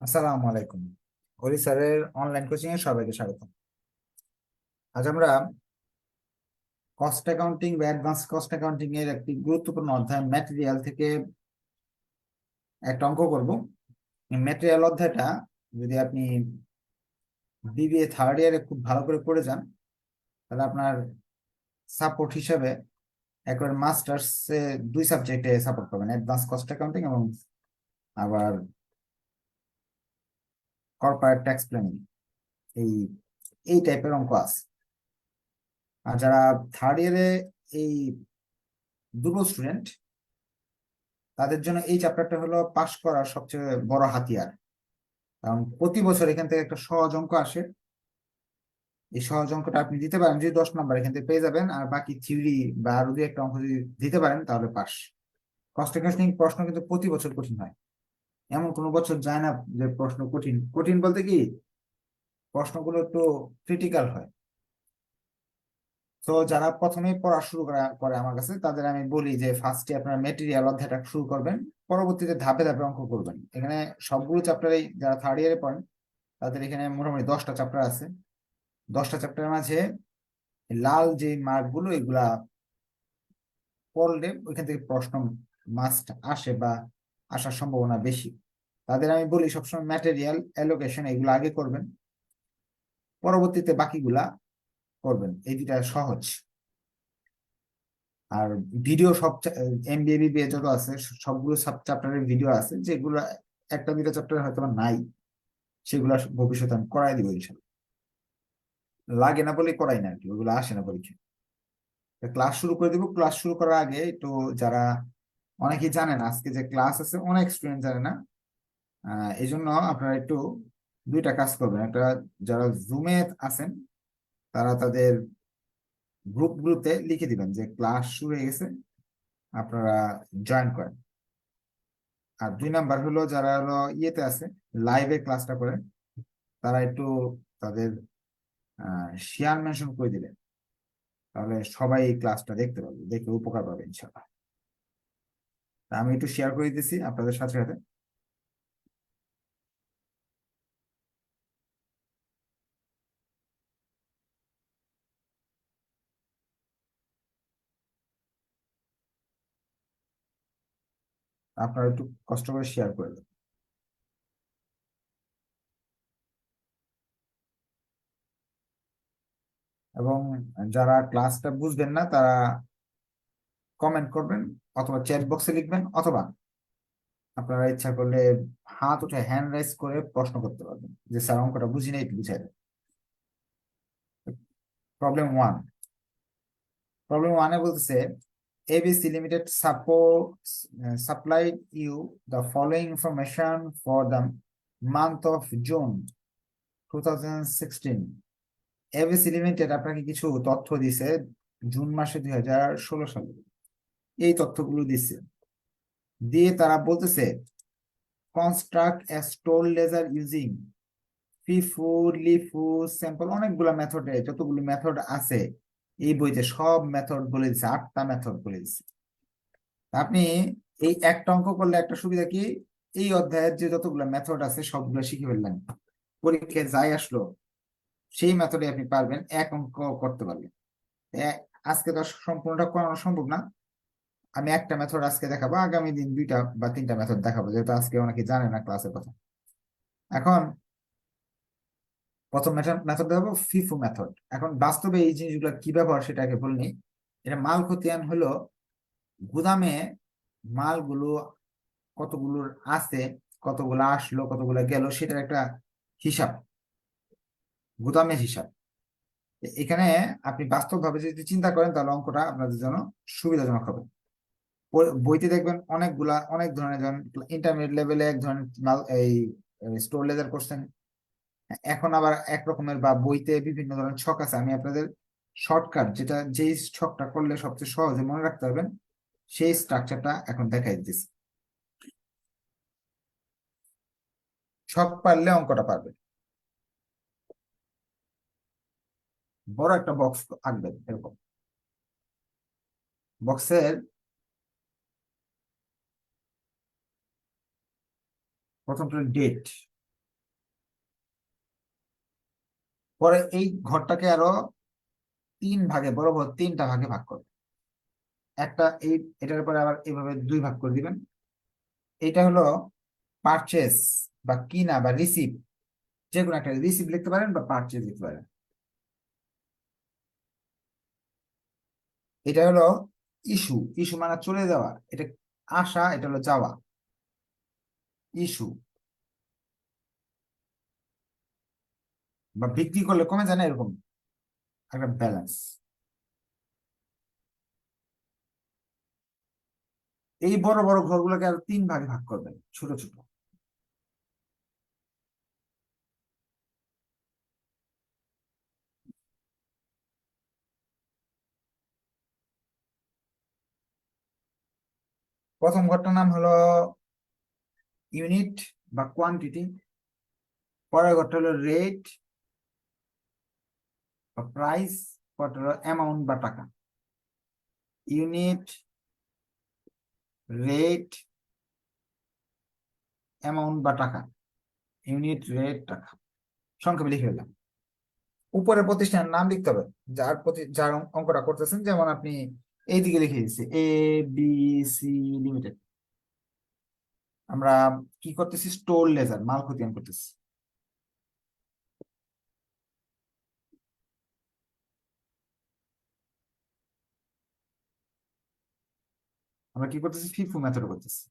আসসালামু আলাইকুম। হরি স্যারের অনলাইন কোচিং এ সবাইকে স্বাগত। আজ আমরা কস্ট অ্যাকাউন্টিং বা অ্যাডভান্স কস্ট অ্যাকাউন্টিং এর একটি গুরুত্বপূর্ণ অধ্যায় ম্যাটেরিয়াল থেকে একটা অঙ্ক করব। ম্যাটেরিয়াল অধ্যায়টা যদি আপনি বিবিএ থার্ড ইয়ারে খুব ভালো করে পড়ে যান, তাহলে আপনার সাপোর্ট হিসেবে একবার মাস্টার্স এ দুই সাবজেক্টে সাপোর্ট পাবেন, অ্যাডভান্স কস্ট অ্যাকাউন্টিং এবং আবার কর্পোরেট ট্যাক্স প্ল্যানিং। এই এই টাইপের অঙ্ক আছে। আর যারা থার্ড ইয়ারে এই দুর্বল স্টুডেন্ট, তাদের জন্য এই চ্যাপ্টারটা হলো পাশ করার সবচেয়ে বড় হাতিয়ার। কারণ প্রতি বছর এখান থেকে একটা সহজ অঙ্ক আসে। এই সহজ অঙ্কটা আপনি দিতে পারেন যদি 10 নম্বর এখান থেকে পেয়ে যাবেন, আর বাকি থিওরি বা আরো দুই একটা অঙ্ক যদি দিতে পারেন তাহলে পাস। কস্ট অ্যাকাউন্টিং প্রশ্ন কিন্তু প্রতি বছর কঠিন হয়, এমন কোনো বছর যায় না যে প্রশ্ন কঠিন কঠিন বলতে কি প্রশ্নগুলো একটু ক্রিটিক্যাল হয়। তো যারা প্রথমে পড়া শুরু করে আমার কাছে, তাদের আমি বলি যে ফার্স্টে আপনারা মেটেরিয়াল অধ্যায়টা শুরু করবেন, পরবর্তীতে ধাপে ধাপে অঙ্ক করবেন। এখানে সবগুলো চ্যাপ্টারেই যারা থার্ড ইয়ারে পড়েন তাদের এখানে মোটামুটি 10টা চ্যাপ্টার আছে। 10টা চ্যাপ্টারের মাঝে লাল যে মার্ক গুলো এগুলা পড়লে ওইখান থেকে প্রশ্ন মাস্ট আসে বা আসার সম্ভাবনা বেশি। তাদের আমি বলি সবসময় ম্যাটেরিয়াল অ্যালোকেশন এগুলো আগে করবেন, পরবর্তীতে বাকিগুলা করবেন। এই দুটা সহজ। আর ভিডিও সব এমবিএ বিবিএ যত আছে সবগুলো সাব চ্যাপ্টারের ভিডিও আছে, যেগুলো একটা দুইটা চ্যাপ্টার হয়তো নাই, সেগুলো ভবিষ্যতে আমি করাই দিব ইনশাল্লাহ। লাগে না বলে করাই না আর কি, ওগুলো আসে না পরীক্ষায়। ক্লাস শুরু করে দিব। ক্লাস শুরু করার আগে একটু, যারা অনেকেই জানেন আজকে যে ক্লাস আছে, অনেক স্টুডেন্ট জানে না। এই জন্য আপনারা একটু দুইটা কাজ করবেন। একটা, যারা জুমে আছেন তারা তাদের গ্রুপগুলোতে লিখে দিবেন যে ক্লাস শুরু হয়ে গেছে, আপনারা জয়েন করেন। আর 2 নাম্বার হলো, যারা হলো ইয়েতে আছে লাইভে ক্লাসটা করে, তারা একটু তাদের শেয়ার মেনশন করে দিলেন, তাহলে সবাই এই ক্লাসটা দেখতে পাবে, দেখে উপকার পাবে ইনশাল্লাহ। তা আমি একটু শেয়ার করে দিতেছি আপনাদের সাথে সাথে। আপনারা একটু কষ্ট করে শেয়ার করে দেন। এবং যারা ক্লাসটা বুঝবেন না তারা কমেন্ট করবেন, অথবা চ্যাট বক্সে লিখবেন, অথবা আপনারা ইচ্ছা করলে হাত উঠে হ্যান্ড রাইজ করে প্রশ্ন করতে পারবেন যে স্যার অঙ্কটা বুঝি নাই, একটু বুঝাই দেন। Problem one. প্রবলেম ওয়ানে বলতেছে ABC limited supplied you the following information for the month of June 2016। ABC limited আপনাকে কিছু তথ্য দিছে জুন মাসে 2016 সালে। এই তথ্যগুলো দিছে, দিয়ে তারা বলতেছে construct a store ledger using FIFO, LIFO, sample, অনেকগুলো মেথডে, যতগুলো মেথড আছে এই বইতে সব মেথড বলে দিচ্ছে, 8টা মেথড বলে দিচ্ছে। আপনি এই একটা অঙ্ক করলে একটা সুবিধা কি, এই অধ্যায়ের যে যতগুলো মেথড আছে সবগুলো শিখে ফেললেন, পরীক্ষায় যাই আসলো সেই মেথডে আপনি পারবেন, এক অঙ্ক করতে পারবেন। আজকে তো সম্পূর্ণটা করানো সম্ভব না, আমি একটা মেথড আজকে দেখাবো, আগামী দিন 2টা বা 3টা মেথড দেখাবো, যেহেতু আজকে অনেকে জানে না ক্লাসের কথা। এখন প্রথম মেথড মেথড দেখাবো ফিফু মেথড। এখন বাস্তবে এই জিনিসগুলো কি ব্যবহার সেটাকে বলিনি। এটা মাল খতিয়ান হলো গুদামে মালগুলো কতগুলোর আছে, কতগুলো আসলো, কতগুলো গেল, সেটার একটা হিসাব, গুদামের হিসাব। এখানে আপনি বাস্তবভাবে যদি চিন্তা করেন তাহলে অঙ্কটা আপনাদের জন্য সুবিধাজনক হবে। বইতে দেখবেন অনেকগুলা অনেক ধরনের, যেমন ইন্টারমিডিয়েট লেভেলে এক ধরনের এই স্টোর লেজার কোশ্চেন, এখন আবার এক রকমের বা বইতে বিভিন্ন ধরনের ছক আছে। আমি আপনাদের শর্টকাট, যেটা যেই ছকটা করলে সবচেয়ে সহজে মনে রাখতে পারবেন, সেই স্ট্রাকচারটা এখন দেখাই দিতেছি। সব পারলে অঙ্কটা পারবে। বড় একটা বক্স আঁকবেন এরকম, বক্সের প্রথমটা ডেট, পরে এই ঘরটাকে আরো 3 ভাগে, বরাবর 3টা ভাগে ভাগ করবে। একটা এটার উপরে আবার এইভাবে 2 ভাগ করে দিবেন। এটা হলো পারচেস বা কিনা বা রিসিভ, যে কোনো একটা রিসিভ লিখতে পারেন বা পারচেস লিখতে পারেন। এটা হলো ইস্যু, ইস্যু মানে চলে যাওয়া, এটা আসা, এটা হলো যাওয়া, ইস্যু। বা বিক্রি করলে কমে যায় না, এরকম একটা ব্যালেন্স। এই বড় বড় ঘরগুলোকে আর 3 ভাগে ভাগ করবেন, ছোট ছোট। প্রথম ঘরটার নাম হলো ইউনিট বা কোয়ান্টিটি, পরের ঘরটা হলো রেট বা প্রাইস, পরেরটা হলো অ্যামাউন্ট বা টাকা। ইউনিট, রেট, অ্যামাউন্ট বা টাকা, ইউনিট, রেট, টাকা, সংক্ষেপে লিখে ফেললাম। উপরে প্রতিষ্ঠানের নাম লিখতে হবে, যার অঙ্কটা করতেছেন। যেমন আপনি এইদিকে লিখে দিচ্ছি ABC লিমিটেড। আমরা কি করতেছি? স্টোর লেজার, মাল খতিয়ান করতেছি। আমরা কি করতেছি? ফিফো মেথড করতেছি।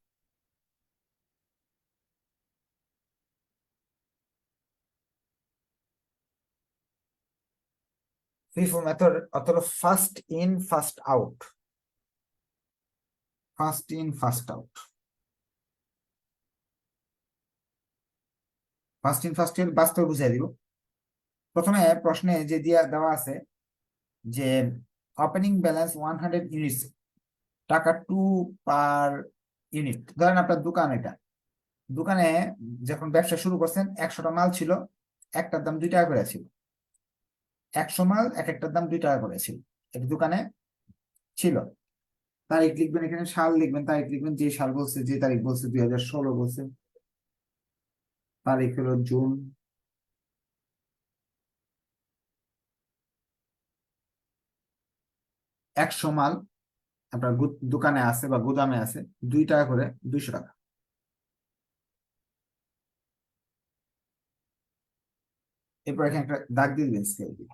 ফিফো মেথড অথবা first in first out, first in first out. First in first out বাস্তবে বুঝিয়ে দিব। প্রথমে প্রশ্নে যে দিয়া দেওয়া আছে যে ওপেনিং ব্যালেন্স 100 ইউনিটস, টাকা 2 পার ইউনিট। ধরেন আপনার দোকান, এটা দোকানে যখন ব্যবসা শুরু করছেন 100টা মাল ছিল, একটার দাম 2 টাকা করে ছিল। 100 মাল, এক একটার দাম 2 টাকা করে ছিল, এটা দোকানে ছিল। তারিখ লিখবেন, এখানে সাল লিখবেন, তারিখ লিখবেন, যে সাল বলছে, যে তারিখ বলছে 2016 বলছে, তারিখ হলো জুন। 100 মাল আপনার দোকানে আছে বা গুদামে আছে, 2 টাকা করে, 200 টাকা। এরপর এখানে একটা দাগ দিয়ে দিবেন স্কেল দিয়ে।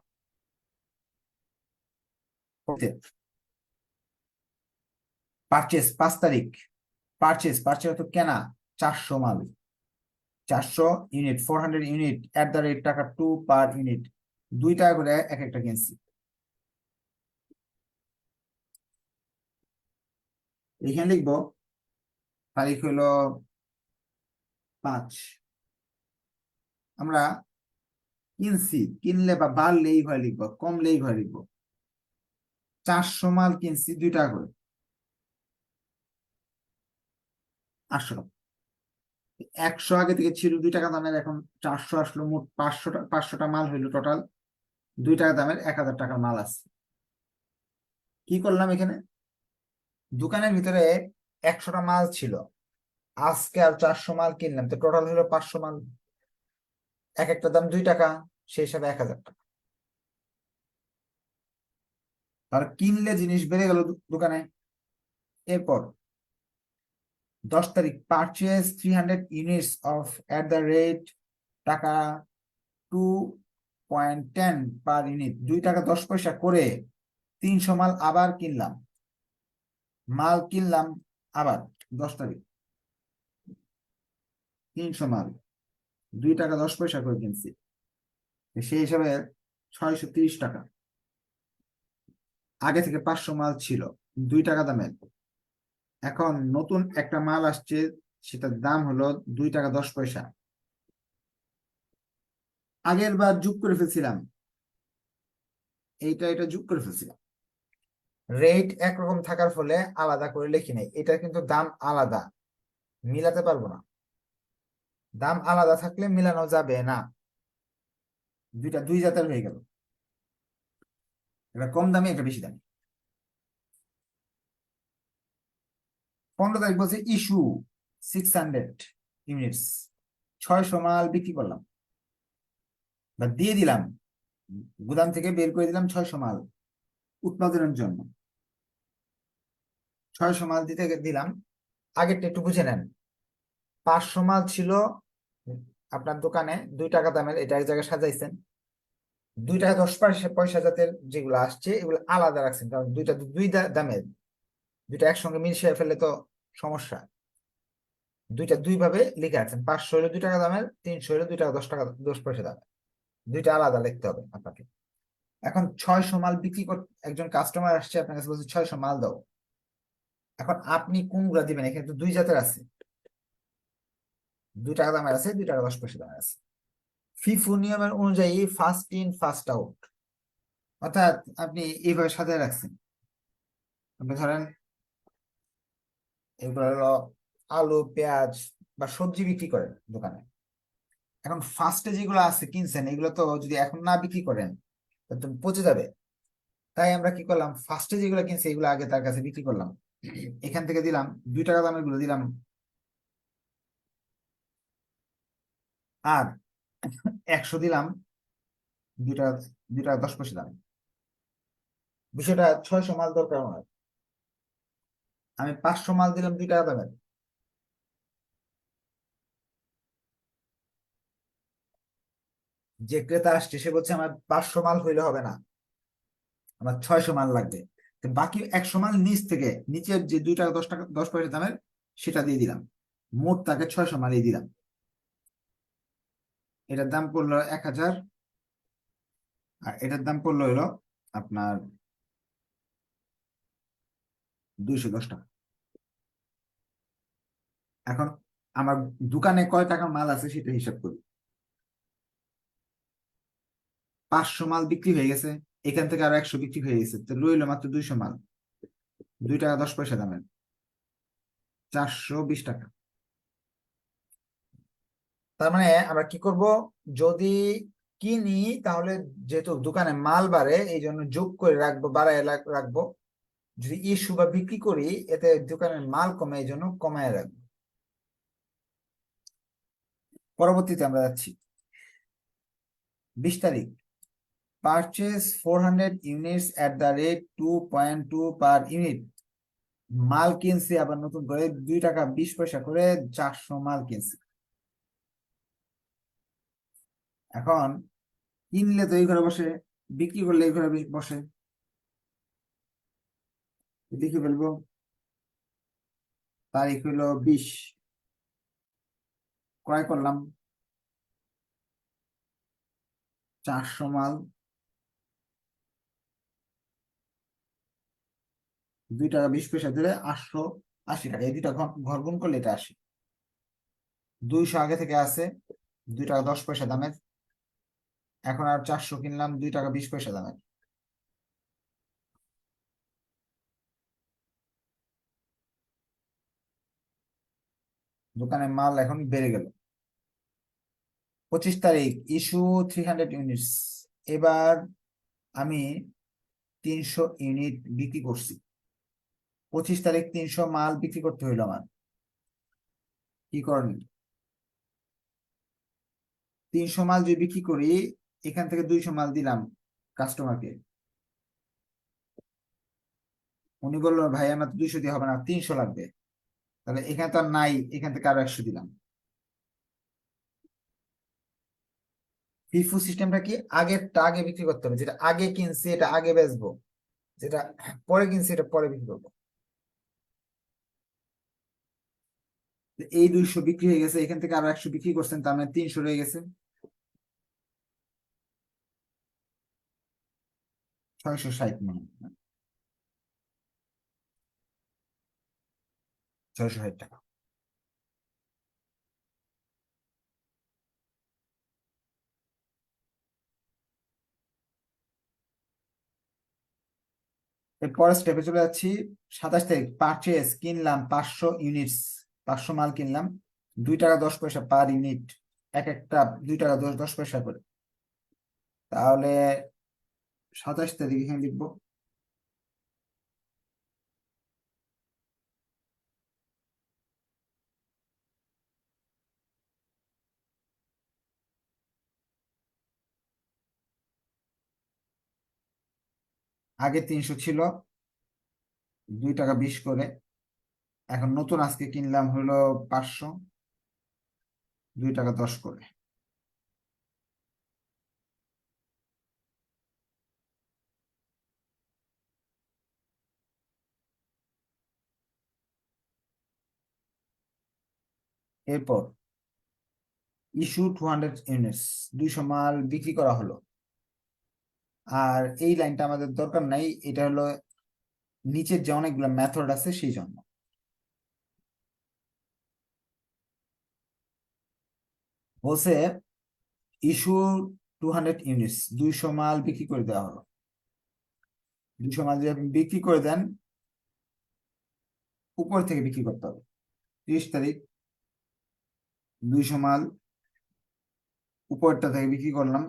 পারচেস 5 তারিখ, পারচেস, পারচেস তো কেনা, 400 মাল, 400 ইউনিট, 400 ইউনিট, @ টাকা 2 পার ইউনিট, 2 টাকা করে এক একটা কিনছি। এখানে লিখবো তারিখ হলো 5। আমরা কিনছি, কিনলে বা বাড়লেই ভয় লিখবো, কমলেই ভয় লিখবো। 400 মাল কিনছি 2 টাকা করে, 800 টাকা। 100 আগে থেকে ছিল 2 টাকা দামের, এখন 400 আসলো, মোট 500টা মাল হইলো টোটাল। 2 টাকা দামের 1000 টাকার মাল আছে। কি করলাম এখানে? দোকানের ভিতরে 100টা মাল ছিল, আজকে আর 400 মাল কিনলাম, তো টোটাল হলো 500 মাল, এক একটা দাম 2 টাকা, সেই হিসাবে 1000 টাকা। আর কিনলে জিনিস বেড়ে গেল দোকানে। এরপর 10 তারিখ, পারচেজ 300 ইউনিটস অফ টাকা 2.10 পার ইউনিট, 2 টাকা 10 পয়সা করে 300 মাল আবার কিনলাম। মাল কিনলাম আবার 10 তারিখ, 300 মাল, 2 টাকা 10 পয়সা করে কিনছি, সেই হিসাবে 630 টাকা। আগে থেকে 500 মাল ছিল 2 টাকা দামের, এখন নতুন একটা মাল আসছে, সেটার দাম হলো 2 টাকা 10 পয়সা। আগের বার যোগ করে ফেলছিলাম, এটা যোগ করে ফেলছিলাম। রেট একরকম থাকার ফলে আলাদা করে লিখি নাই, এটা কিন্তু দাম আলাদা, মিলাতে পারবো না। দাম আলাদা থাকলে মিলানো যাবে না, দুইটা দুই জাতের হয়ে গেল, এটা কম দামি, এটা বেশি দামি। 15 তারিখ বলছে ইস্যু 600 ইউনিটস, 600 মাল বিক্রি করলাম বা দিয়ে দিলাম। গুদাম থেকে বের করে দিলাম 600 মাল উৎপাদনের জন্য। 600 মাল দিতে দিলাম। আগেরটা একটু বুঝে নেন। 500 মাল ছিল আপনার দোকানে 2 টাকা দামের, এটা এক জায়গায় সাজাইছেন। 2 টাকা 10 পয়সা পয়সা জাতের যেগুলো আসছে এগুলো আলাদা রাখছেন, কারণ দুইটা দুই দামের, দুইটা একসঙ্গে মিশিয়ে ফেললে তো সমস্যা। দুইটা দুই ভাবে লিখে রাখছেন, 500 হলো 2 টাকা দামের, 300 হলো 2 টাকা 10 টাকা 10 পয়সা দামের। দুইটা আলাদা লিখতে হবে আপনাকে। এখন 600 মাল বিক্রি করতে একজন কাস্টমার আসছে আপনার কাছে, বলছে 600 মাল দাও। এখন আপনি কোনগুলা দিবেন? এখানে তো দুই জাতের আছে, 2 টাকা দামের আছে, 2 টাকা 10 পয়সা দামের আছে। ফিফো নিয়মের অনুযায়ী ফার্স্ট ইন ফার্স্ট আউট, অর্থাৎ আপনি এইভাবে সাজায় রাখছেন। আপনি ধরেন এগুলো হলো আলু পেঁয়াজ বা সবজি বিক্রি করেন দোকানে। এখন ফার্স্টে যেগুলো আছে কিনছেন, এগুলো তো যদি এখন না বিক্রি করেন তো পচে যাবে। তাই আমরা কি করলাম, ফার্স্টে যেগুলো কিনছি এগুলো আগে তার কাছে বিক্রি করলাম। এখান থেকে দিলাম 2 টাকা দামের গুলো দিলাম, আর 100 দিলাম 2 টাকা, 2 টাকা 10 পয়সা দামে। বিষয়টা 600 মাল দরকার আমার, আমি 500 মাল দিলাম 2 টাকা দামের। যে ক্রেতা আসছে সে বলছে আমার 500 মাল হইলে হবে না, আমার 600 মাল লাগবে। তো বাকি 100 মাল নিচ থেকে, নিচের যে 2 টাকা 10 টাকা 10 পয়সা দামের সেটা দিয়ে দিলাম। মোট তাকে 600 মালই দিলাম। এটার দাম পড়লো 1000, আর এটার দাম পড়লো হলো আপনার 210 টাকা। এখন আমার দোকানে কয় টাকা মাল আছে সেটা হিসাব করি। 500 মাল বিক্রি হয়ে গেছে, এখান থেকে আরো 100 বিক্রি হয়ে গেছে, তো রইলো মাত্র 200 মাল, 2 টাকা 10 পয়সা দামের, 420 টাকা। তার মানে আমরা কি করব, যদি কিনি তাহলে যেহেতু দোকানে মাল বাড়ে এই জন্য যোগ করে রাখবো, বাড়ায় রাখবো। যদি ইস্যু বা বিক্রি করি এতে দোকানের মাল কমে, এই জন্য কমায় রাখবো। পরবর্তীতে আমরা যাচ্ছি 20 তারিখ। Purchase 400 units at the rate 2.2 per unit. মাল কিনছি আবার নতুন করে 2 টাকা 20 পয়সা করে, 400 মাল কিনছি। এখন কিনলে তো এই ঘরে বসে, বিক্রি করলে এই ঘরে বসে, লিখে ফেলবো। তারিখ হলো 20, ক্রয় করলাম 400 মাল, 2 টাকা 20 পয়সা ধরে 880 টাকা। এই দুটা ঘর গুণ করলে এটা আসে। 200 আগে থেকে আছে 2 টাকা 10 পয়সা দামের, এখন আর 400 কিনলাম 2 টাকা 20 পয়সা দামের। দোকানে মাল এখন বেড়ে গেল। 25 তারিখ ইস্যু 300 ইউনিটস। এবার আমি 300 ইউনিট বিক্রি করছি। 25 তারিখ 300 মাল বিক্রি করতে হইলো আমার, কি করেন? 300 মাল যদি বিক্রি করি, এখান থেকে 200 মাল দিলাম কাস্টমারকে। উনি বললো ভাই আমার তো 200 দিয়ে হবে না, 300 লাগবে। তাহলে এখানে তো আর নাই, এখান থেকে আরো 100 দিলাম। ফিফু সিস্টেমটা কি, আগেরটা আগে বিক্রি করতে হবে, যেটা আগে কিনছি এটা আগে বেচবো, যেটা পরে কিনছি এটা পরে বিক্রি করবো। এই 200 বিক্রি হয়ে গেছে, এখান থেকে আরো 100 বিক্রি করছেন, তার মানে 300 রয়ে গেছে। 660 মানে 660 টাকা। এরপরের স্টেপে চলে যাচ্ছি। 27 তারিখ পারচেস কিনলাম 500 ইউনিটস, 500 মাল কিনলাম, 2 টাকা 10 পয়সা পার ইউনিট, এক একটা 2 টাকা 10 পয়সা করে। তাহলে 27 তারিখ এখানে লিখবো। আগে 300 ছিল, 2 টাকা 20 করে। এখন নতুন আজকে কিনলাম হলো 500, 2 টাকা 10 করে। এরপর ইস্যু 200 ইউনিটস, 200 মাল বিক্রি করা হলো। আর এই লাইনটা আমাদের দরকার নাই, এটা হলো নিচের যে অনেকগুলো মেথড আছে সেই জন্য। বলছে ইস্যু 200 ইউনিটস, 200 মাল বিক্রি করে দেওয়া হলো। 200 মাল যদি আপনি বিক্রি করে দেন, উপর থেকে বিক্রি করতে হবে। 30 তারিখ 200 মাল উপরটা থেকে বিক্রি করলাম,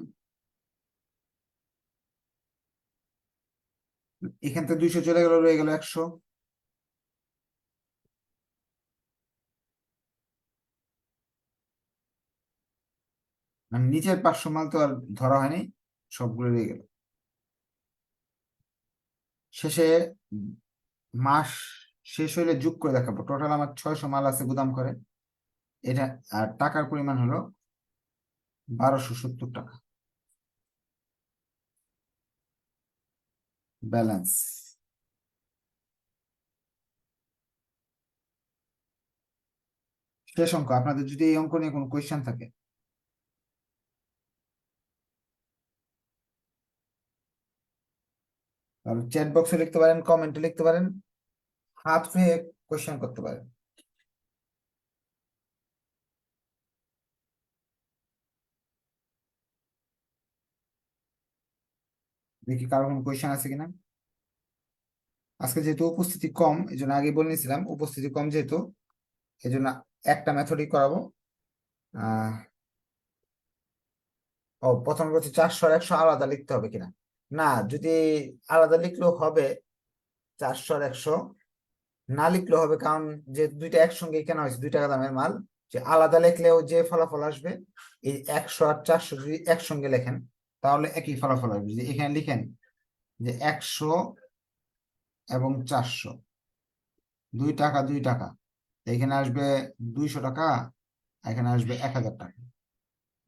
এখান থেকে 200 চলে গেল, রয়ে গেল 100। মানে নিচের 500 মাল তো আর ধরা হয়নি, সবগুলো রয়ে গেল। শেষে মাস শেষ হইলে যোগ করে দেখাবো। টোটাল আমার 600 মাল আছে গুদাম করে এটা। আর টাকার পরিমাণ হলো 1270 টাকা ব্যালেন্স। শেষ অঙ্ক। আপনাদের যদি এই অঙ্ক নিয়ে কোনো কোয়েশ্চেন থাকে, তাহলে চ্যাট বক্সে লিখতে পারেন, কমেন্টে লিখতে পারেন, হাত হয়ে কোয়েশ্চেন করতে পারেন। দেখি কারো কোনো কোয়েশ্চেন আছে কিনা। আজকে যেহেতু উপস্থিতি কম, এই জন্য আগে বলে নিয়েছিলাম উপস্থিতি কম যেহেতু, এই জন্য একটা মেথডই করাবো। আহ ও প্রথম বলছে 400 আর 100 আলাদা লিখতে হবে কিনা। না, যদি আলাদা লিখলেও হবে। 400 আর 100 না লিখলেও হবে, কারণ যে দুইটা একসঙ্গে কেনা হয়েছে 2 টাকা দামের মাল, যে আলাদা লিখলেও যে ফলাফল আসবে, এই 100 আর 400 যদি একসঙ্গে লেখেন তাহলে একই ফলাফল আসবে। যদি এখানে লিখেন যে 100 এবং 400, 2 টাকা 2 টাকা, এখানে আসবে 200 টাকা, এখানে আসবে 1000 টাকা।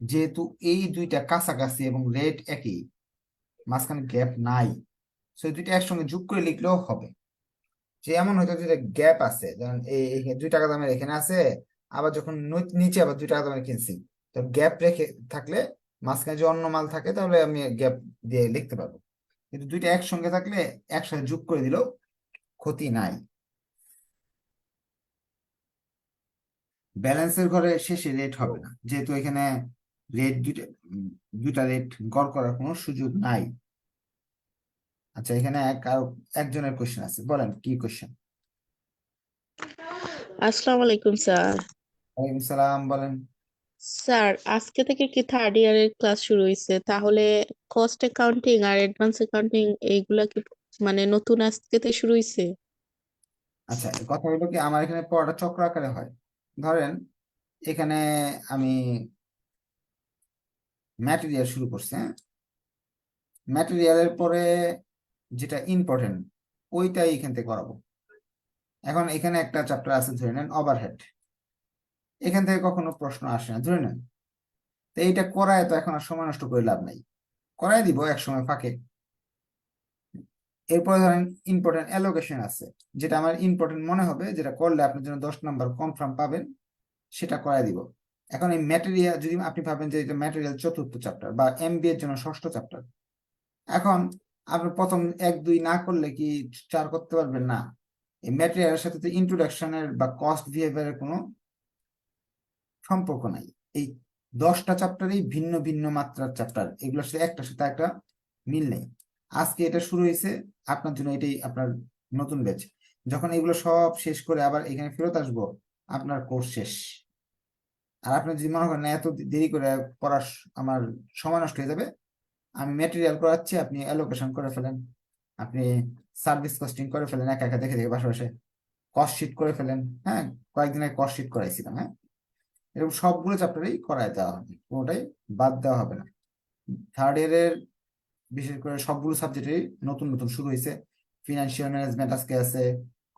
যেহেতু এই দুইটা কাছাকাছি এবং রেট একই, মাঝখানে গ্যাপ নাই, সেই দুইটা একসঙ্গে যোগ করে লিখলেও হবে। যে এমন হয়তো যেটা গ্যাপ আছে, যেমন এই 2 টাকা দামের এখানে আছে, আবার যখন নিচে আবার 2 টাকা দামের কিনছি, তো গ্যাপ রেখে থাকলে মাঝখানে যে অন্য মাল থাকে তাহলে আমি গ্যাপ দিয়ে লিখতে পারবো। কিন্তু দুইটা একসঙ্গে থাকলে একসাথে যোগ করে দিলেও ক্ষতি নাই। ব্যালেন্সের ঘরে শেষে রেট হবে না, যেহেতু এখানে রেট দুইটা রেট গড় করার কোনো সুযোগ নাই। আচ্ছা, এখানে একজনের কোশ্চেন আছে, বলেন কি কোশ্চেন। আসসালামু আলাইকুম স্যার। ওয়ালাইকুম সালাম, বলেন। স্যার, আজকে থেকে কি থার্ড ইয়ারের ক্লাস শুরু হয়েছে? তাহলে কস্ট অ্যাকাউন্টিং আর অ্যাডভান্স অ্যাকাউন্টিং এইগুলা কি মানে নতুন আজকে থেকে শুরু হয়েছে? আচ্ছা, এই কথা হলো কি, আমার এখানে পড়াটা চক্র আকারে হয়। ধরেন এখানে আমি ম্যাটেরিয়াল শুরু করছি, হ্যাঁ, ম্যাটেরিয়ালের পরে যেটা ইম্পর্টেন্ট ওইটাই এখান থেকে করাবো। এখন এখানে একটা চ্যাপ্টার আছে, ধরে নেন ওভারহেড। এখান থেকে কখনো প্রশ্ন আসে না, ধরে নেন। তো এইটা করায় তো এখন আর সময় নষ্ট করে লাভ নাই, করাই দিব এক সময় ফাঁকে। এরপরে ধরেন ইম্পর্টেন্ট অ্যালোকেশন আছে, যেটা আমার ইম্পর্টেন্ট মনে হবে, যেটা করলে আপনার জন্য 10 নাম্বার কনফার্ম পাবেন, সেটা করাই দিব। এখন এই ম্যাটেরিয়াল যদি আপনি ভাবেন যে এটা ম্যাটেরিয়াল চতুর্থ চ্যাপ্টার বা এমবিএ এর জন্য ষষ্ঠ চ্যাপ্টার, এখন আপনি প্রথম 1 2 না করলে কি 4 করতে পারবেন না? এই ম্যাটেরিয়ালের সাথে তো ইন্ট্রোডাকশনের বা কস্ট বিহেভিয়ারের কোনো সম্পর্ক নাই। এই 10টা চ্যাপ্টারই ভিন্ন ভিন্ন মাত্রার চ্যাপ্টার, এগুলোর সাথে একটার সাথে একটা মিল নেই। আজকে এটা শুরু হয়েছে, আপনার জন্য এটাই আপনার নতুন ব্যাচ। যখন এগুলো সব শেষ করে আবার এখানে ফেরত আসবো, আপনার কোর্স শেষ। আর আপনি যদি মনে করেন না এত দেরি করে পড়ার আমার সময় নষ্ট হয়ে যাবে, আমি ম্যাটেরিয়াল করাচ্ছি, আপনি অ্যালোকেশন করে ফেলেন, আপনি সার্ভিস কস্টিং করে ফেলেন, একা একা দেখে দেখে বাসা বসে কস্ট শিট করে ফেলেন। হ্যাঁ, কয়েকদিন আগে কস্ট শিট করাইছিলাম, হ্যাঁ। এরকম সবগুলো চ্যাপ্টারেই করায় দেওয়া হবে, কোনোটাই বাদ দেওয়া হবে না। থার্ড ইয়ারের বিশেষ করে সবগুলো সাবজেক্টে নতুন নতুন শুরু হয়েছে। ফিনান্সিয়াল ম্যানেজমেন্ট আজকে আছে,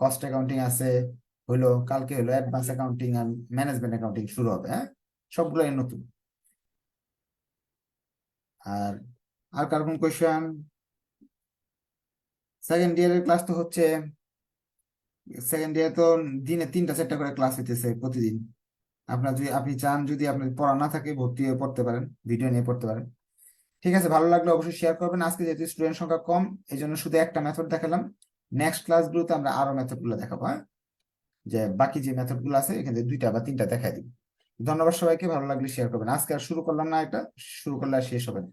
কস্ট অ্যাকাউন্টিং আছে, হইলো কালকে হলো অ্যাডভান্স অ্যাকাউন্টিং আর ম্যানেজমেন্ট অ্যাকাউন্টিং শুরু হবে। হ্যাঁ, সবগুলোই নতুন। আর আর কার কোন কোয়েশ্চেন? সেকেন্ড ইয়ারের ক্লাস তো হচ্ছে, সেকেন্ড ইয়ারে তো দিনে 3টা 4টা করে ক্লাস হইতেছে প্রতিদিন। আপনার যদি আপনি চান, যদি আপনার পড়া না থাকে ভর্তি হয়ে পড়তে পারেন, ভিডিও নিয়ে পড়তে পারেন। ঠিক আছে, ভালো লাগলে অবশ্যই শেয়ার করবেন। আজকে যেহেতু স্টুডেন্ট সংখ্যা কম, এই জন্য শুধু একটা মেথড দেখালাম। নেক্সট ক্লাসগুলোতে আমরা আরো মেথড গুলো দেখাবো। হ্যাঁ, যে বাকি যে মেথড গুলো আছে এখানে 2টা বা 3টা দেখাই দিব। ধন্যবাদ সবাইকে, ভালো লাগলে শেয়ার করবেন। আজকে আর শুরু করলাম না, এটা শুরু করলে আর শেষ হবে না।